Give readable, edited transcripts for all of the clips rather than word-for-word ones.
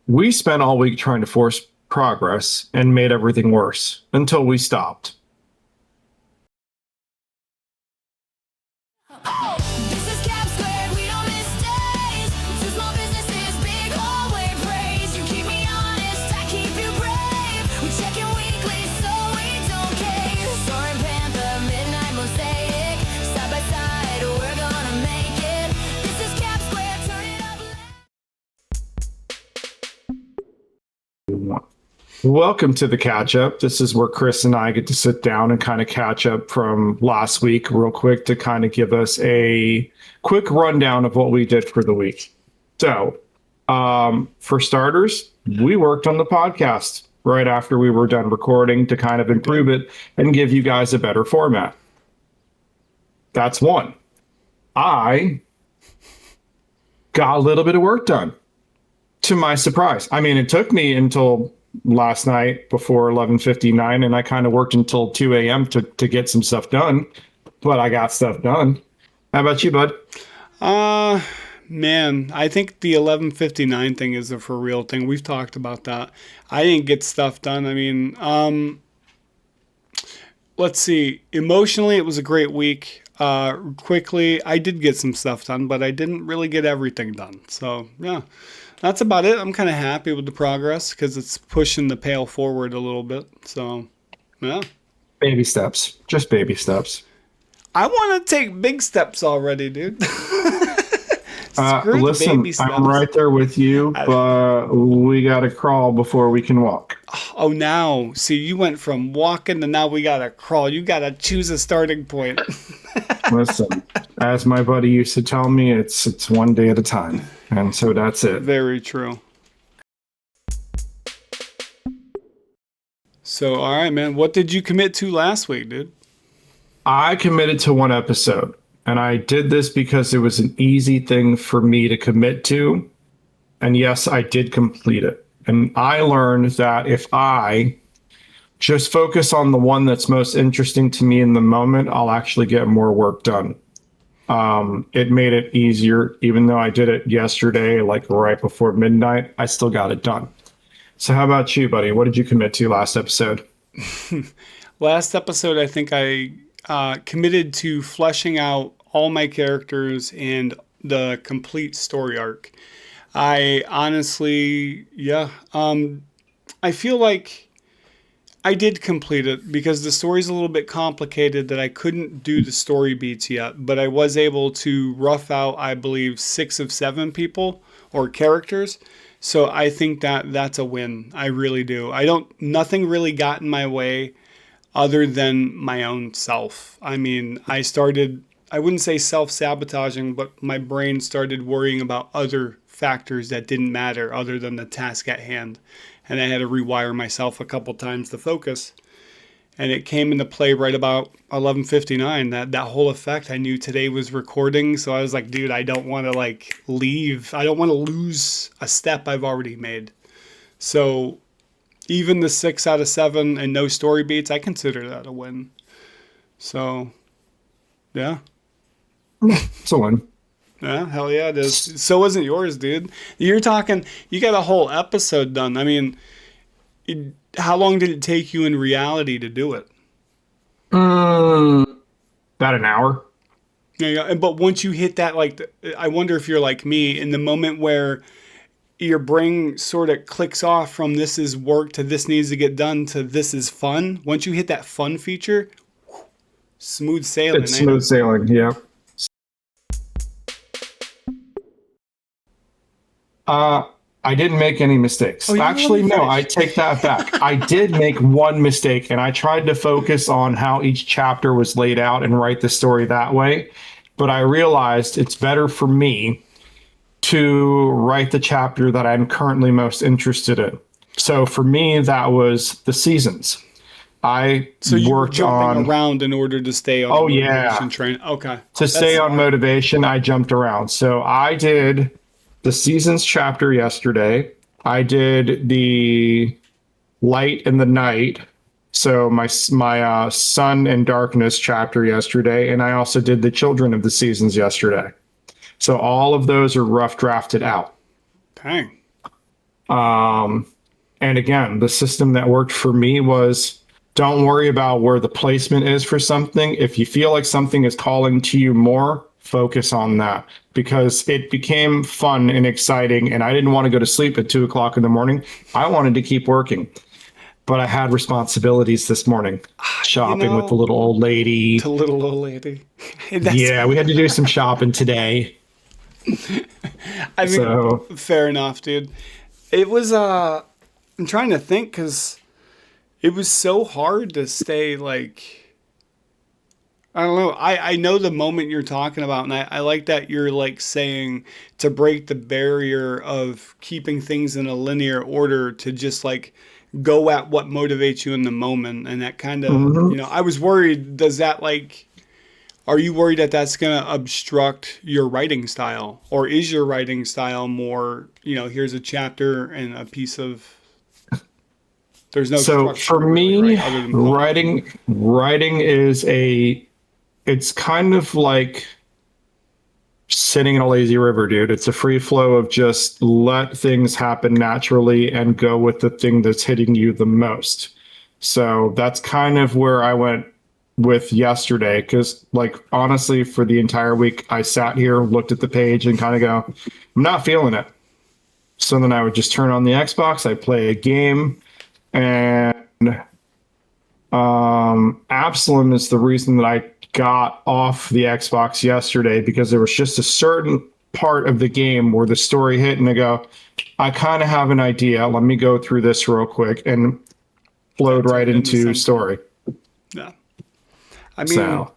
We spent all week trying to force progress and made everything worse until we stopped. Welcome to the catch up. This is where Chris and I get to sit down and kind of catch up from last week real quick to kind of give us a quick rundown of what we did for the week. So, for starters, we worked on the podcast right after we were done recording to kind of improve it and give you guys a better format. That's one. I got a little bit of work done, to my surprise. I mean, it took me until last night before 11:59, and I kind of worked until 2 a.m. to get some stuff done, but I got stuff done. How about you, bud? Man, I think the 11:59 thing is a for real thing. We've talked about that. I didn't get stuff done. I mean, let's see. Emotionally, it was a great week. Quickly, I did get some stuff done, but I didn't really get everything done. So, yeah. That's about it. I'm kind of happy with the progress because it's pushing the pail forward a little bit. So, yeah. Baby steps. Just baby steps. I want to take big steps already, dude. Listen, baby steps. I'm right there with you, but we got to crawl before we can walk. Oh, now. See, you went from walking to now we got to crawl. You got to choose a starting point. Listen, as my buddy used to tell me, it's one day at a time. And so that's it. Very true. So, all right, man. What did you commit to last week, dude? I committed to one episode. And I did this because it was an easy thing for me to commit to. And yes, I did complete it. And I learned that if I just focus on the one that's most interesting to me in the moment, I'll actually get more work done. It made it easier, even though I did it yesterday, like right before midnight, I still got it done. So how about you, buddy? What did you commit to last episode? Last episode, I think I committed to fleshing out all my characters and the complete story arc. I honestly, I feel like I did complete it because the story's a little bit complicated that I couldn't do the story beats yet, but I was able to rough out, I believe, 6 of 7 people or characters. So I think that that's a win. I really do. Nothing really got in my way other than my own self. I mean, I wouldn't say self-sabotaging, but my brain started worrying about other factors that didn't matter other than the task at hand. And I had to rewire myself a couple times to focus. And it came into play right about 11:59. That whole effect, I knew today was recording. So I was like, dude, I don't want to leave. I don't want to lose a step I've already made. So even the 6 out of 7 and no story beats, I consider that a win. So, yeah. It's a win. Yeah, hell yeah, it is. So wasn't yours, dude. You're talking, you got a whole episode done. I mean, how long did it take you in reality to do it? About an hour. Yeah, but once you hit that, I wonder if you're like me, in the moment where your brain sort of clicks off from this is work to this needs to get done to this is fun. Once you hit that fun feature, smooth sailing. It's smooth sailing, yeah. I didn't make any mistakes. Actually, no, I take that back. I did make one mistake, and I tried to focus on how each chapter was laid out and write the story that way. But I realized it's better for me to write the chapter that I'm currently most interested in. So for me, that was the seasons. So you were jumping around in order to stay on motivation train. Okay. To stay on motivation, I jumped around. So I did the seasons chapter yesterday. I did the light and the night. So my sun and darkness chapter yesterday. And I also did the children of the seasons yesterday. So all of those are rough drafted out. Dang. Um, and again, the system that worked for me was don't worry about where the placement is for something. If you feel like something is calling to you more, focus on that because it became fun and exciting. And I didn't want to go to sleep at 2 o'clock in the morning. I wanted to keep working, but I had responsibilities this morning, You shopping with the know, little old the lady. little old lady. That's, Yeah, we had to do some shopping today. I mean, So, fair enough, dude. It was, I'm trying to think because it was so hard to stay like, I don't know. I know the moment you're talking about, and I like that you're like saying to break the barrier of keeping things in a linear order to just like go at what motivates you in the moment. And that kind of, mhm. I was worried, does that like, are you worried that that's going to obstruct your writing style? Or is your writing style more, here's a chapter and a piece of, there's no So structure for really, me, right? Other than poem. writing is it's kind of like sitting in a lazy river, dude. It's a free flow of just let things happen naturally and go with the thing that's hitting you the most. So that's kind of where I went with yesterday. Cause like honestly, for the entire week, I sat here, looked at the page and kind of go, I'm not feeling it. So then I would just turn on the Xbox, I play a game, and Absalom is the reason that I got off the Xbox yesterday because there was just a certain part of the game where the story hit and I go, I kind of have an idea. Let me go through this real quick and That flowed right turned into into something. story. Yeah. I mean, So,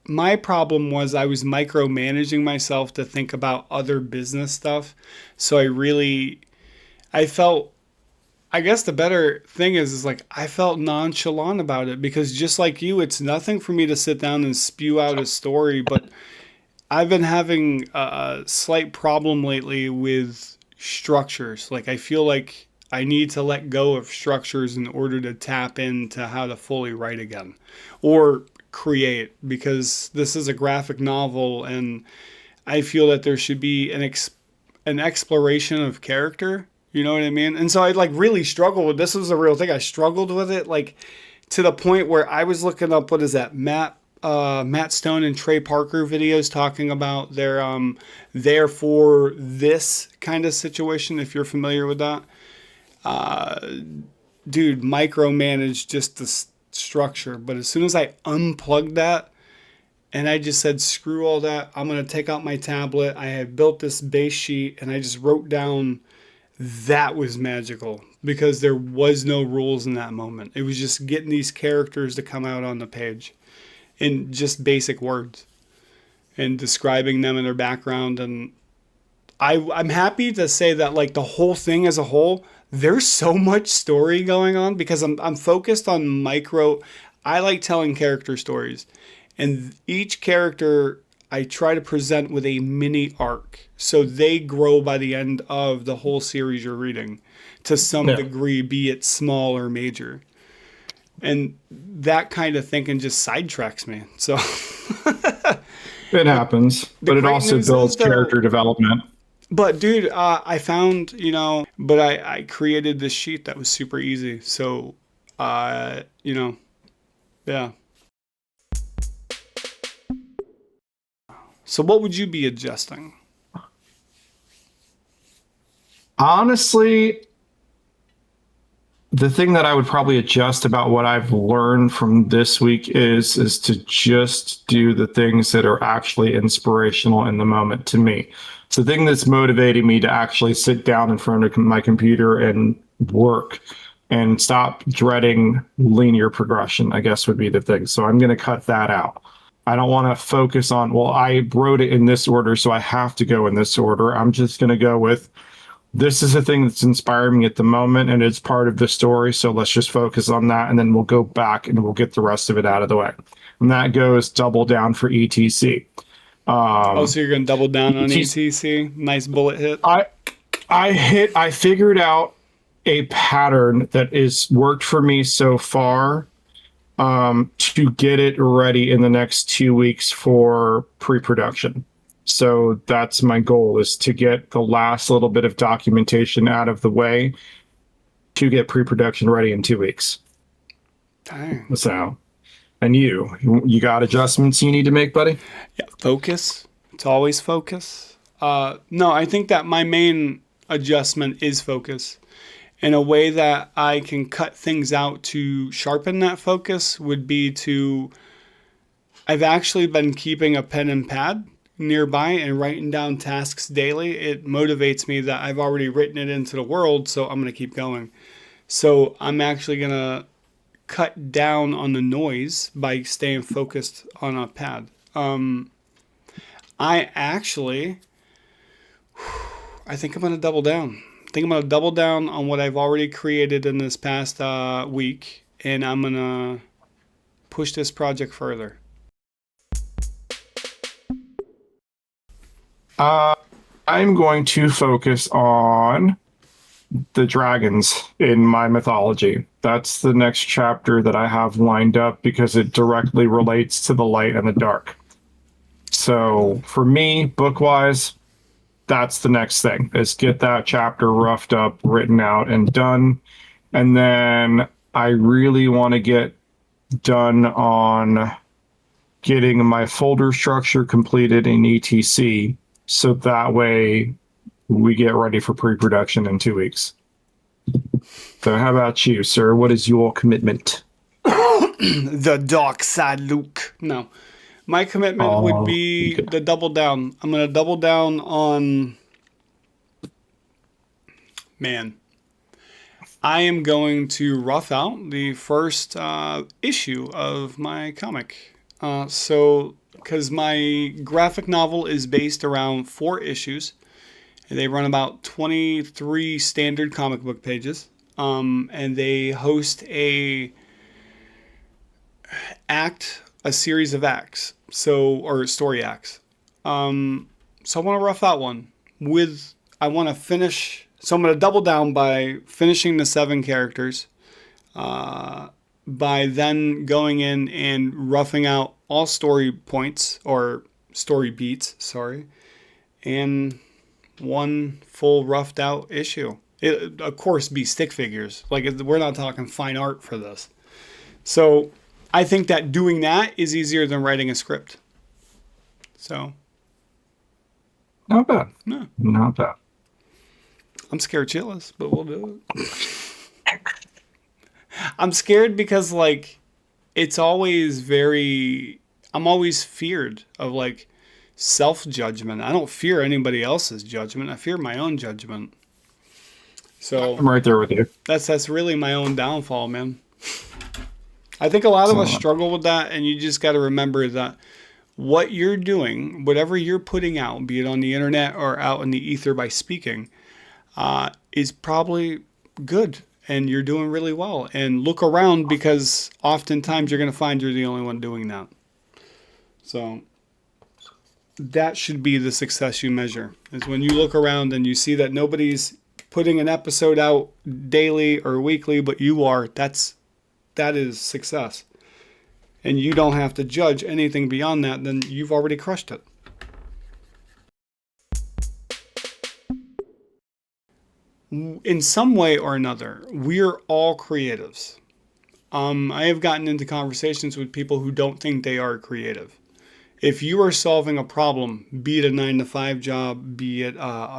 my problem was I was micromanaging myself to think about other business stuff. So I felt, I guess the better thing is like I felt nonchalant about it because just like you, it's nothing for me to sit down and spew out a story. But I've been having a slight problem lately with structures. Like I feel like I need to let go of structures in order to tap into how to fully write again or create because this is a graphic novel and I feel that there should be an exploration of character. You know what I mean? And so I like really struggled with this. Was a real thing. I struggled with it like to the point where I was looking up what is that Matt Stone and Trey Parker videos talking about their there for this kind of situation. If you're familiar with that, dude, micromanage just the structure. But as soon as I unplugged that and I just said, screw all that. I'm going to take out my tablet. I had built this base sheet and I just wrote down that was magical because there was no rules in that moment. It was just getting these characters to come out on the page in just basic words and describing them and their background. And I'm happy to say that like the whole thing as a whole, there's so much story going on because I'm focused on micro. I like telling character stories, and each character I try to present with a mini arc, so they grow by the end of the whole series you're reading, to some yeah, degree, be it small or major. And that kind of thinking just sidetracks me. So it happens, the but it great also news is builds though, character development. but dude, I found, but I created this sheet that was super easy. So, yeah. So what would you be adjusting? Honestly, the thing that I would probably adjust about what I've learned from this week is to just do the things that are actually inspirational in the moment to me. It's the thing that's motivating me to actually sit down in front of my computer and work and stop dreading linear progression, I guess would be the thing. So I'm going to cut that out. I don't want to focus on, well, I wrote it in this order, so I have to go in this order. I'm just going to go with this is the thing that's inspiring me at the moment and it's part of the story. So let's just focus on that and then we'll go back and we'll get the rest of it out of the way. And that goes double down for ETC. Oh, so you're going to double down on ETC ETC? Nice bullet hit. I I figured out a pattern that is worked for me so far to get it ready in the next 2 weeks for pre-production. So that's my goal, is to get the last little bit of documentation out of the way to get pre-production ready in 2 weeks. Dang. So, and you got adjustments you need to make, buddy? Yeah, focus. It's always focus. No, I think that my main adjustment is focus. And a way that I can cut things out to sharpen that focus would be to. I've actually been keeping a pen and pad nearby and writing down tasks daily. It motivates me that I've already written it into the world, so I'm going to keep going. So I'm actually going to cut down on the noise by staying focused on a pad. I actually, I think I'm going to double down. I think I'm going to double down on what I've already created in this past week, and I'm going to push this project further. I'm going to focus on the dragons in my mythology. That's the next chapter that I have lined up because it directly relates to the light and the dark. So for me, book-wise, that's the next thing, is get that chapter roughed up, written out, and done. And then I really want to get done on getting my folder structure completed in ETC, so that way we get ready for pre-production in 2 weeks. So how about you, sir? What is your commitment? The dark side, Luke. No. My commitment would be okay. the double down. I'm going to double down on. Man. I am going to rough out the first issue of my comic. Because my graphic novel is based around 4 issues. They run about 23 standard comic book pages. And they host a series of acts. Or story acts. So I want to rough out one. I want to finish. So I'm going to double down by finishing the 7 characters. By then going in and roughing out all story points, or story beats, sorry, and one full roughed out issue. It, of course, be stick figures. Like, we're not talking fine art for this. So I think that doing that is easier than writing a script. So. Not bad. No. Not bad. I'm scared shitless, but we'll do it. I'm scared because, like, it's always I'm always feared of, like, self-judgment. I don't fear anybody else's judgment. I fear my own judgment. So I'm right there with you. that's really my own downfall, man. I think a lot of us struggle with that, and you just got to remember that what you're doing, whatever you're putting out, be it on the internet or out in the ether by speaking, is probably good, and you're doing really well. And look around, because oftentimes you're going to find you're the only one doing that. So that should be the success you measure, is when you look around and you see that nobody's putting an episode out daily or weekly, but you are. That is success. And you don't have to judge anything beyond that, then you've already crushed it. In some way or another, we're all creatives. I have gotten into conversations with people who don't think they are creative. If you are solving a problem, be it a 9-to-5 job, be it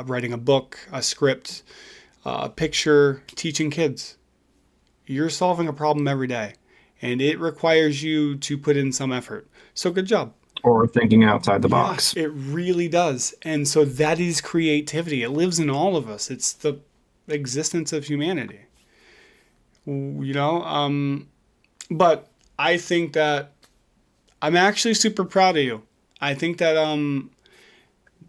writing a book, a script, a picture, teaching kids, you're solving a problem every day, and it requires you to put in some effort. So good job. Or thinking outside the box. It really does. And so that is creativity. It lives in all of us. It's the existence of humanity. You know? But I think that I'm actually super proud of you. I think that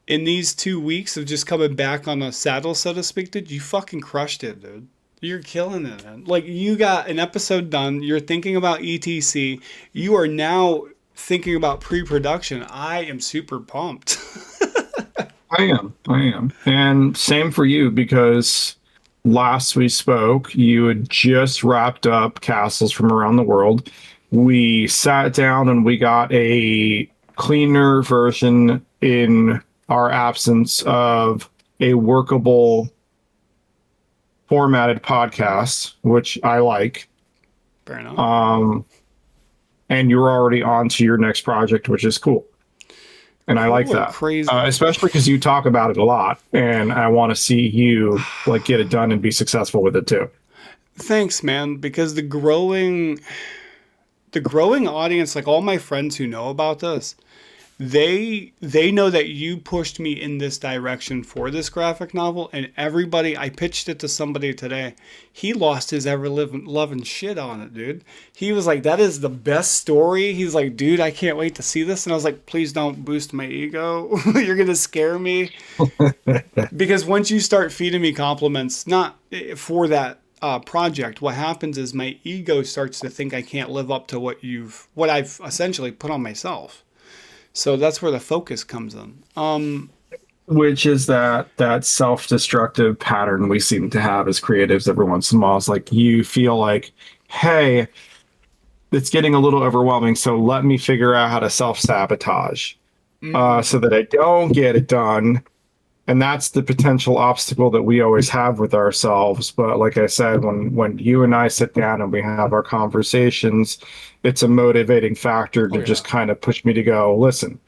in these 2 weeks of just coming back on the saddle, so to speak, dude, you fucking crushed it, dude. You're killing it, man. Like, you got an episode done. You're thinking about ETC. You are now thinking about pre-production. I am super pumped. I am. And same for you, because last we spoke, you had just wrapped up Castles from Around the World. We sat down and we got a cleaner version in our absence of a workable formatted podcast, which I like. Fair enough. And you're already on to your next project, which is cool. And I like Cool or that, crazy? especially because you talk about it a lot, and I want to see you like get it done and be successful with it too. Thanks, man. Because the growing audience, like all my friends who know about this, they know that you pushed me in this direction for this graphic novel, and everybody, I pitched it to somebody today. He lost his ever living loving shit on it, dude. He was like, "That is the best story." He's like, "Dude, I can't wait to see this." And I was like, "Please don't boost my ego. You're gonna scare me." Because once you start feeding me compliments, not for that project, what happens is my ego starts to think I can't live up to what I've essentially put on myself. So that's where the focus comes in. Which is that self-destructive pattern we seem to have as creatives every once in a while. It's like you feel like, hey, it's getting a little overwhelming, so let me figure out how to self-sabotage so that I don't get it done. And that's the potential obstacle that we always have with ourselves. But like I said, when you and I sit down and we have our conversations, it's a motivating factor Oh to yeah, just kind of push me to go, listen,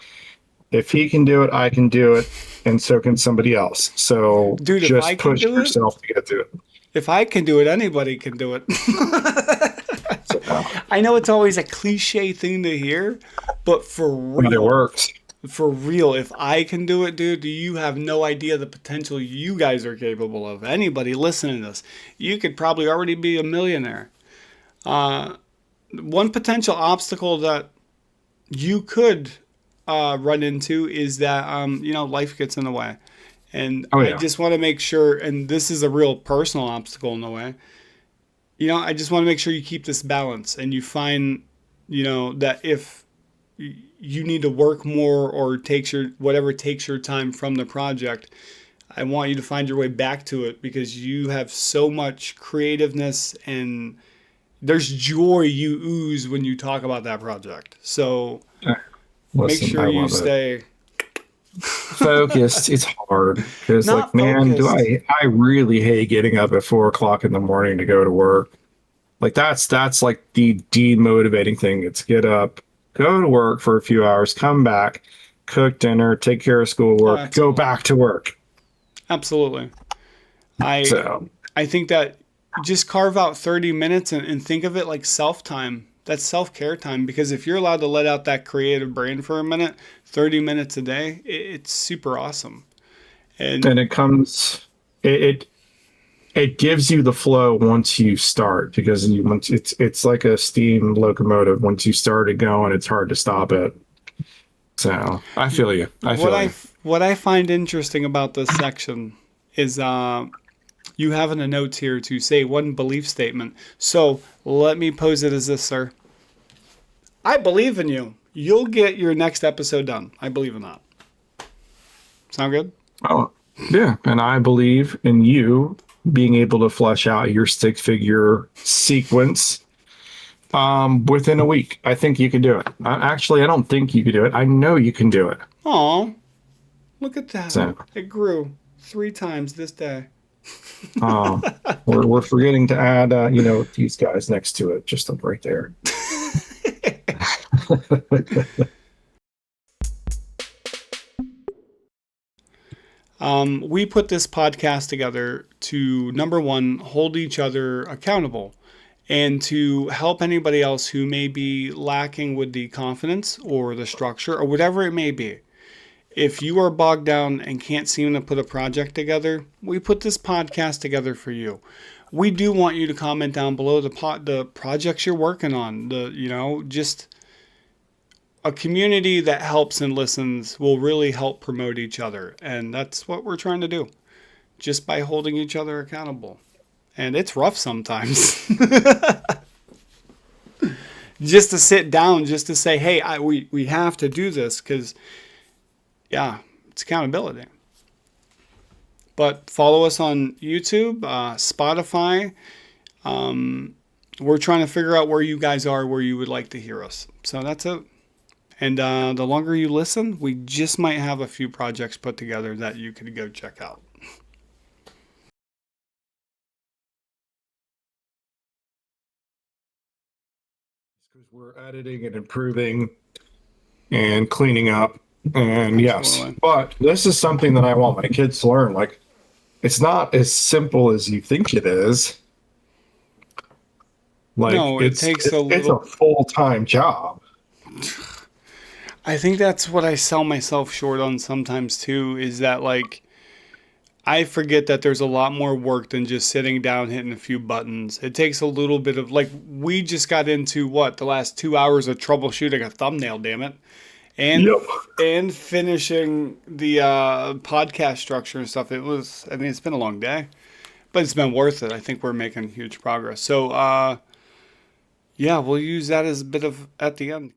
if he can do it, I can do it, and so can somebody else. So dude. If I just can push do it, yourself to get to it. if I can do it, anybody can do it. So, I know it's always a cliche thing to hear, but but it works. for real, if I can do it, dude, you have no idea the potential you guys are capable of. Anybody listening to this, you could probably already be a millionaire. One potential obstacle that you could run into is that life gets in the way, and Oh I yeah. just want to make sure. And this is a real personal obstacle in the way. I just want to make sure you keep this balance, and you find, that if you need to work more or takes your time from the project, I want you to find your way back to it because you have so much creativeness and there's joy you ooze when you talk about that project. So make Listen, sure I you love it. stay Focused, it's hard because like, not man, do focused. I really hate getting up at 4 o'clock in the morning to go to work. Like that's like the demotivating thing. It's get up, go to work for a few hours, come back, cook dinner, take care of Oh, schoolwork, go absolutely. back to work. Absolutely. I So I think that just carve out 30 minutes and think of it like self time. That's self care time because if you're allowed to let out that creative brain for a minute, 30 minutes a day, it's super awesome. and And it comes it it gives you the flow once you start because once it's like a steam locomotive. Once you start it going, it's hard to stop it. So I feel you. I what feel I you. what I find interesting about this section is you have in the notes here to say one belief statement. So let me pose it as this, sir. I believe in you. You'll get your next episode done. I believe in that. Sound good? Oh, yeah. And I believe in you being able to flesh out your stick figure sequence within a week. I think you can do it. Actually, I don't think you can do it. I know you can do it. Aw, look at that. So, It grew 3 times this day. um, we're forgetting to add, these guys next to it, just up right there. We put this podcast together to, number one, hold each other accountable and to help anybody else who may be lacking with the confidence or the structure or whatever it may be. If you are bogged down and can't seem to put a project together, we put this podcast together for you. We do want you to comment down below the projects you're working on. Just a community that helps and listens will really help promote each other, and that's what we're trying to do. Just by holding each other accountable, and it's rough sometimes. Just to sit down, just to say, "Hey, we have to do this," because yeah, it's accountability. But follow us on YouTube, Spotify. We're trying to figure out where you guys are, where you would like to hear us. So that's it. And the longer you listen, we just might have a few projects put together that you could go check out. Because we're editing and improving and cleaning up. And yes, Absolutely. but this is something that I want my kids to learn. Like, it's not as simple as you think it is. Like, No, it takes a it's a little. full-time job. I think that's what I sell myself short on sometimes too, is that like I forget that there's a lot more work than just sitting down hitting a few buttons. It takes a little bit of like we just got into what the last 2 hours of troubleshooting a thumbnail, damn it, and Yep. and finishing the podcast structure and stuff. It was, I mean, it's been a long day, but it's been worth it. I think we're making huge progress. So yeah, we'll use that as a bit of at the end.